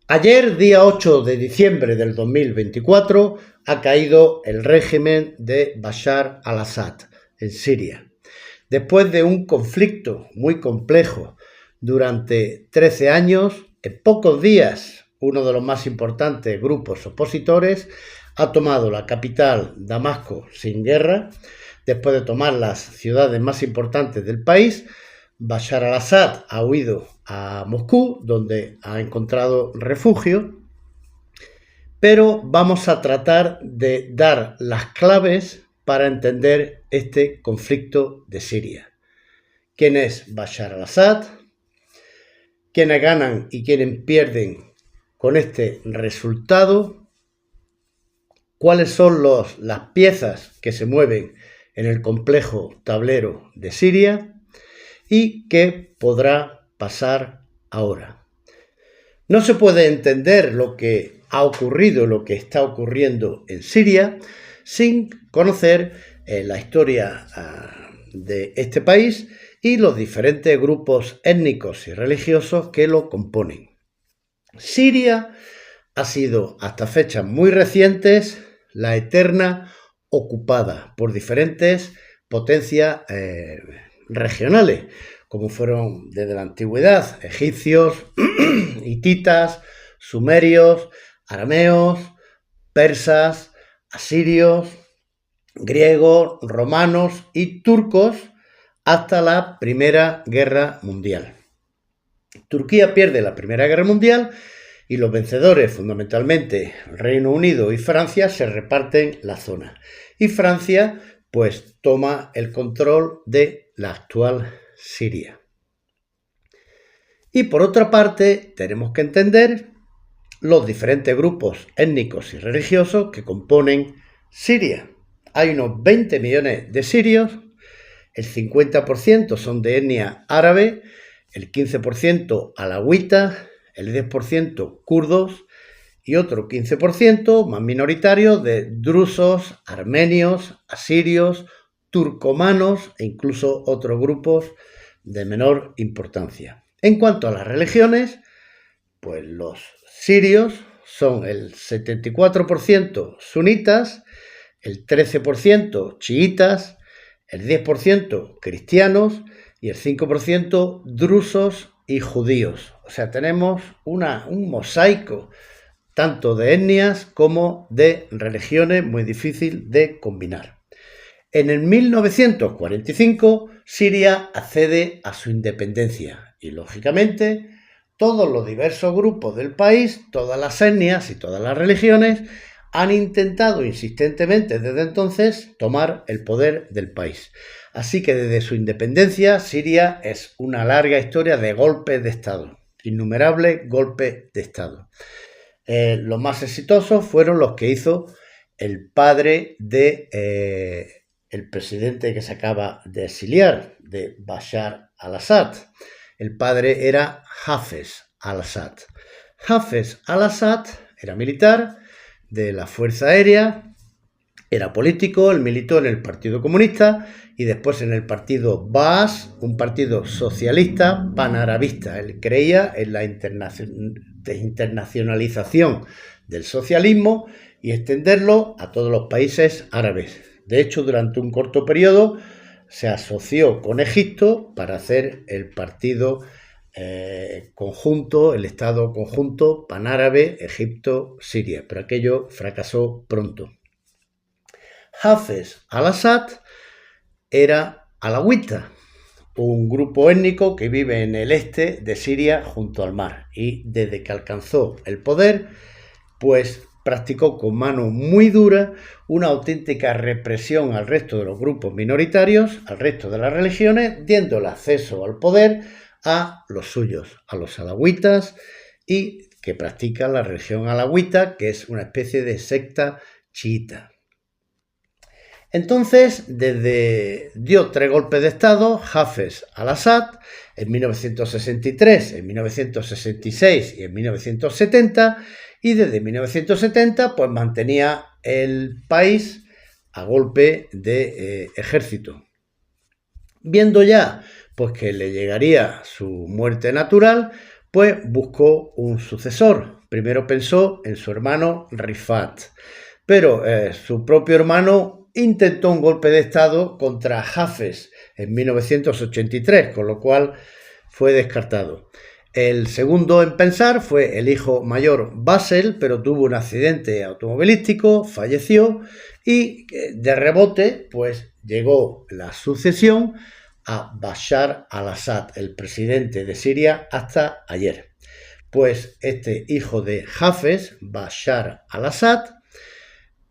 Ayer, día 8 de diciembre del 2024, ha caído el régimen de Bashar al-Assad en Siria. Después de un conflicto muy complejo durante 13 años, en pocos días, uno de los más importantes grupos opositores ha tomado la capital, Damasco, sin guerra. Después de tomar las ciudades más importantes del país, Bashar al-Assad ha huido a Moscú, donde ha encontrado refugio, pero vamos a tratar de dar las claves para entender este conflicto de Siria. ¿Quién es Bashar al-Assad? ¿Quiénes ganan y quiénes pierden con este resultado? ¿Cuáles son las piezas que se mueven en el complejo tablero de Siria? ¿Y qué podrá pasar ahora? No se puede entender lo que ha ocurrido, lo que está ocurriendo en Siria, sin conocer la historia de este país y los diferentes grupos étnicos y religiosos que lo componen. Siria ha sido, hasta fechas muy recientes, la eterna ocupada por diferentes potencias regionales, como fueron desde la antigüedad egipcios, hititas, sumerios, arameos, persas, asirios, griegos, romanos y turcos hasta la Primera Guerra Mundial. Turquía pierde la Primera Guerra Mundial y los vencedores, fundamentalmente Reino Unido y Francia, se reparten la zona. Y Francia, pues, toma el control de la actual Siria. Y por otra parte, tenemos que entender los diferentes grupos étnicos y religiosos que componen Siria. Hay unos 20 millones de sirios, el 50% son de etnia árabe, el 15% alawita, el 10% kurdos y otro 15% más minoritario de drusos, armenios, asirios, turcomanos e incluso otros grupos de menor importancia. En cuanto a las religiones, pues los sirios son el 74% sunitas, el 13% chiitas, el 10% cristianos y el 5% drusos y judíos. O sea, tenemos un mosaico tanto de etnias como de religiones muy difícil de combinar. En el 1945, Siria accede a su independencia y, lógicamente, todos los diversos grupos del país, todas las etnias y todas las religiones han intentado insistentemente desde entonces tomar el poder del país. Así que desde su independencia, Siria es una larga historia de golpes de Estado, innumerables golpes de Estado. Los más exitosos fueron los que hizo el padre de el presidente que se acaba de exiliar, de Bashar al-Assad. El padre era Hafez al-Assad. Hafez al-Assad era militar de la Fuerza Aérea, era político, él militó en el Partido Comunista y después en el partido Baas, un partido socialista panarabista. Él creía en la internacionalización del socialismo y extenderlo a todos los países árabes. De hecho, durante un corto periodo se asoció con Egipto para hacer el partido conjunto, el Estado conjunto panárabe Egipto-Siria, pero aquello fracasó pronto. Hafez al-Assad era alawita, un grupo étnico que vive en el este de Siria junto al mar, y desde que alcanzó el poder, pues practicó con mano muy dura una auténtica represión al resto de los grupos minoritarios, al resto de las religiones, dando el acceso al poder a los suyos, a los alawitas, y que practican la religión alawita, que es una especie de secta chiita. Entonces, dio 3 golpes de Estado Hafez al-Assad en 1963, en 1966 y en 1970, y desde 1970 pues mantenía el país a golpe de ejército. Viendo ya pues que le llegaría su muerte natural, pues buscó un sucesor. Primero pensó en su hermano Rifat, pero su propio hermano intentó un golpe de estado contra Hafez en 1983, con lo cual fue descartado. El segundo en pensar fue el hijo mayor Basel, pero tuvo un accidente automovilístico, falleció y de rebote pues llegó la sucesión a Bashar al-Assad, el presidente de Siria, hasta ayer. Pues este hijo de Hafez, Bashar al-Assad,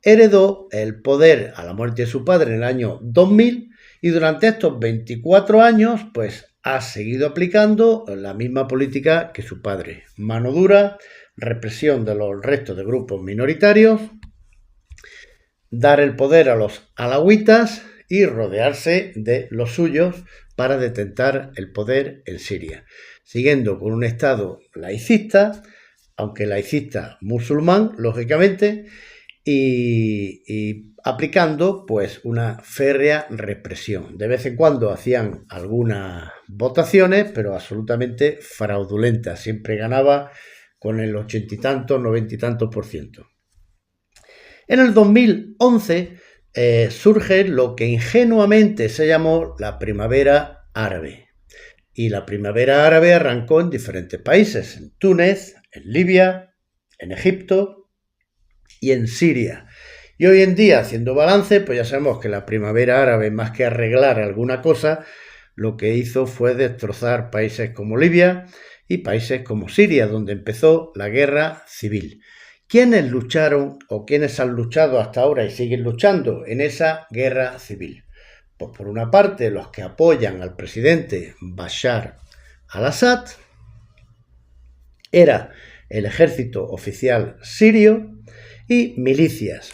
heredó el poder a la muerte de su padre en el año 2000 y durante estos 24 años pues ha seguido aplicando la misma política que su padre. Mano dura, represión de los restos de grupos minoritarios, dar el poder a los alawitas y rodearse de los suyos para detentar el poder en Siria, siguiendo con un Estado laicista, aunque laicista musulmán, lógicamente, y aplicando pues una férrea represión. De vez en cuando hacían algunas votaciones, pero absolutamente fraudulentas. Siempre ganaba con el 80 y tantos, 90 y tantos %. En el 2011 surge lo que ingenuamente se llamó la primavera árabe. Y la primavera árabe arrancó en diferentes países, en Túnez, en Libia, en Egipto y en Siria. Y hoy en día, haciendo balance, pues ya sabemos que la primavera árabe, más que arreglar alguna cosa, lo que hizo fue destrozar países como Libia y países como Siria, donde empezó la guerra civil. ¿Quiénes lucharon o quiénes han luchado hasta ahora y siguen luchando en esa guerra civil? Pues por una parte los que apoyan al presidente Bashar al-Assad, era el ejército oficial sirio y milicias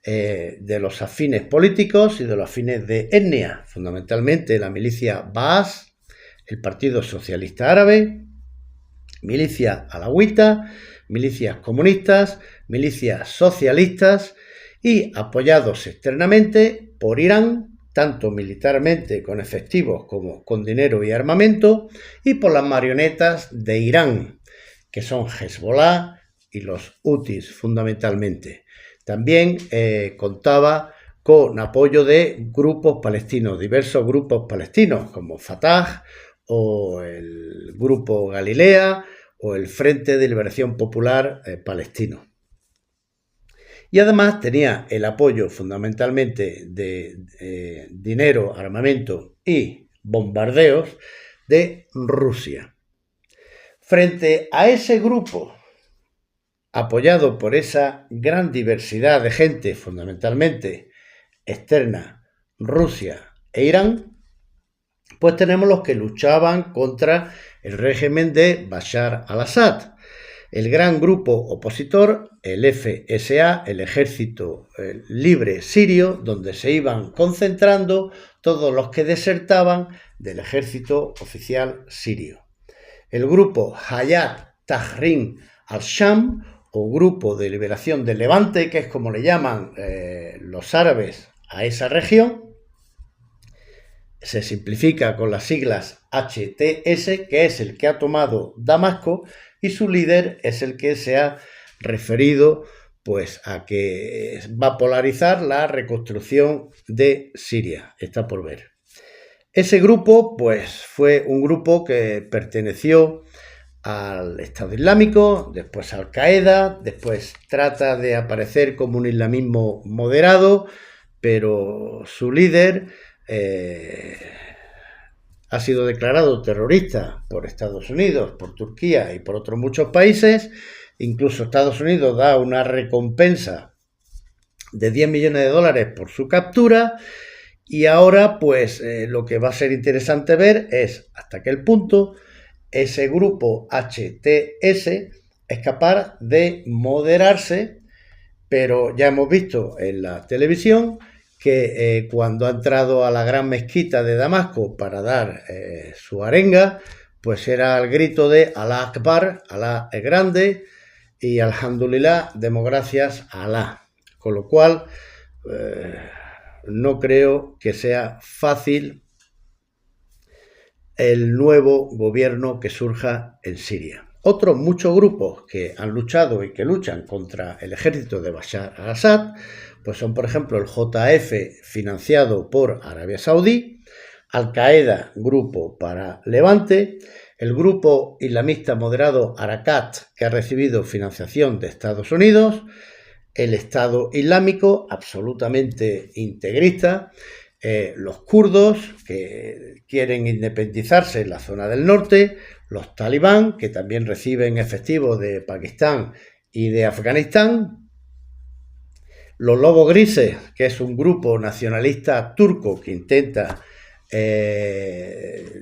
de los afines políticos y de los afines de etnia, fundamentalmente la milicia Baas, el Partido Socialista Árabe, milicia alawita, milicias comunistas, milicias socialistas y apoyados externamente por Irán, tanto militarmente con efectivos como con dinero y armamento, y por las marionetas de Irán, que son Hezbollah y los Hutis fundamentalmente. También contaba con apoyo de grupos palestinos, diversos grupos palestinos como Fatah o el Grupo Galilea o el Frente de Liberación Popular Palestino. Y además tenía el apoyo fundamentalmente de dinero, armamento y bombardeos de Rusia. Frente a ese grupo, apoyado por esa gran diversidad de gente, fundamentalmente externa, Rusia e Irán, pues tenemos los que luchaban contra el régimen de Bashar al-Assad. El gran grupo opositor, el FSA, el Ejército Libre Sirio, donde se iban concentrando todos los que desertaban del ejército oficial sirio. El grupo Hayat Tahrir al-Sham, o Grupo de Liberación del Levante, que es como le llaman los árabes a esa región, se simplifica con las siglas HTS, que es el que ha tomado Damasco, y su líder es el que se ha referido pues a que va a polarizar la reconstrucción de Siria. Está por ver. Ese grupo pues fue un grupo que perteneció al Estado Islámico, después a Al-Qaeda, después trata de aparecer como un islamismo moderado, pero su líder ha sido declarado terrorista por Estados Unidos, por Turquía y por otros muchos países. Incluso Estados Unidos da una recompensa de 10 millones de dólares por su captura. Y ahora, pues, lo que va a ser interesante ver es hasta qué punto ese grupo HTS es capaz de moderarse, pero ya hemos visto en la televisión que cuando ha entrado a la gran mezquita de Damasco para dar su arenga, pues era el grito de Alá Akbar, Alá es grande, y Alhamdulillah, demos gracias a Alá. Con lo cual, no creo que sea fácil el nuevo gobierno que surja en Siria. Otros muchos grupos que han luchado y que luchan contra el ejército de Bashar al-Assad, pues son, por ejemplo, el JF, financiado por Arabia Saudí, Al-Qaeda, grupo para Levante, el grupo islamista moderado Arakat, que ha recibido financiación de Estados Unidos, el Estado Islámico, absolutamente integrista, los kurdos, que quieren independizarse en la zona del norte, los talibán, que también reciben efectivo de Pakistán y de Afganistán, los lobos grises, que es un grupo nacionalista turco que intenta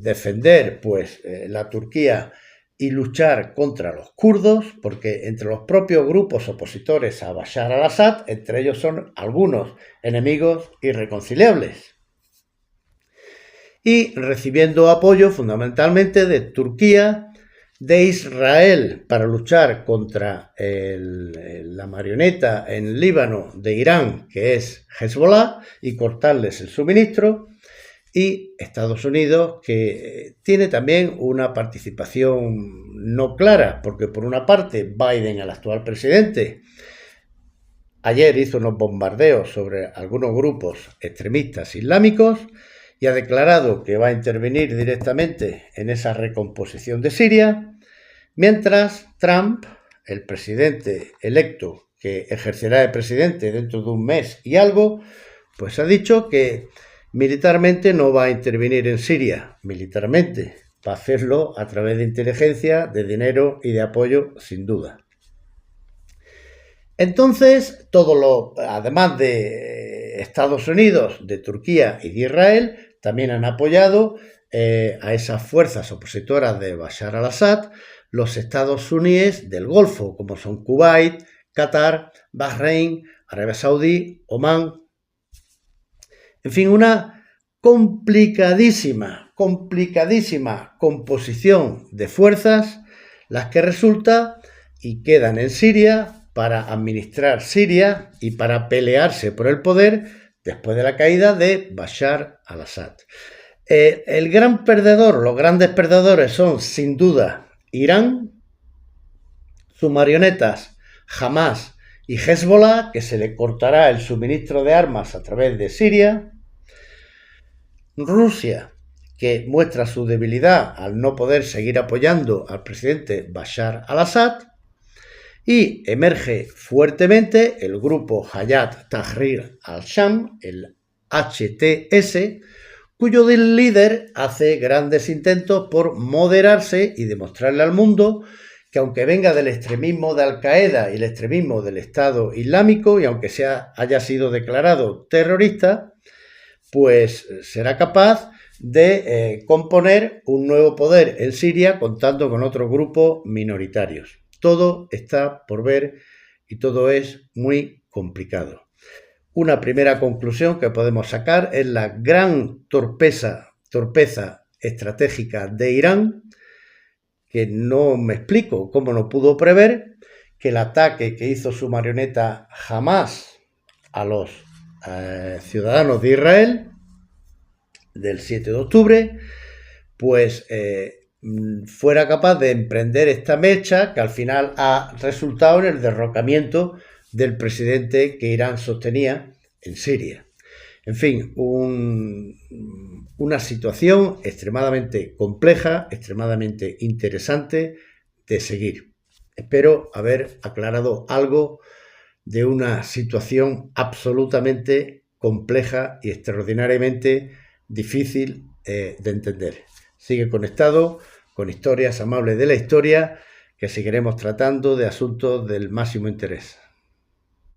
defender pues la Turquía y luchar contra los kurdos, porque entre los propios grupos opositores a Bashar al-Assad, entre ellos son algunos enemigos irreconciliables. Y recibiendo apoyo fundamentalmente de Turquía, de Israel para luchar contra la marioneta en Líbano de Irán, que es Hezbollah, y cortarles el suministro, y Estados Unidos, que tiene también una participación no clara, porque por una parte Biden, el actual presidente, ayer hizo unos bombardeos sobre algunos grupos extremistas islámicos y ha declarado que va a intervenir directamente en esa recomposición de Siria, mientras Trump, el presidente electo que ejercerá de presidente dentro de un mes y algo, pues ha dicho que militarmente no va a intervenir en Siria, militarmente, va a hacerlo a través de inteligencia, de dinero y de apoyo, sin duda. Entonces, además de Estados Unidos, de Turquía y de Israel, también han apoyado a esas fuerzas opositoras de Bashar al-Assad los Estados Unidos del Golfo, como son Kuwait, Qatar, Bahrein, Arabia Saudí, Omán. En fin, una complicadísima composición de fuerzas, las que resulta y quedan en Siria para administrar Siria y para pelearse por el poder después de la caída de Bashar al-Assad. El gran perdedor, los grandes perdedores son sin duda Irán, sus marionetas Hamas y Hezbollah, que se le cortará el suministro de armas a través de Siria, Rusia, que muestra su debilidad al no poder seguir apoyando al presidente Bashar al-Assad, y emerge fuertemente el grupo Hayat Tahrir al-Sham, el HTS, cuyo líder hace grandes intentos por moderarse y demostrarle al mundo que aunque venga del extremismo de Al-Qaeda y el extremismo del Estado Islámico, y aunque haya sido declarado terrorista, pues será capaz de componer un nuevo poder en Siria contando con otros grupos minoritarios. Todo está por ver y todo es muy complicado. Una primera conclusión que podemos sacar es la gran torpeza estratégica de Irán, que no me explico cómo no pudo prever que el ataque que hizo su marioneta Hamas a los ciudadanos de Israel del 7 de octubre, pues fuera capaz de emprender esta mecha que al final ha resultado en el derrocamiento del presidente que Irán sostenía en Siria. En fin, una situación extremadamente compleja, extremadamente interesante de seguir. Espero haber aclarado algo de una situación absolutamente compleja y extraordinariamente difícil de entender. Sigue conectado con Historias Amables de la Historia, que seguiremos tratando de asuntos del máximo interés.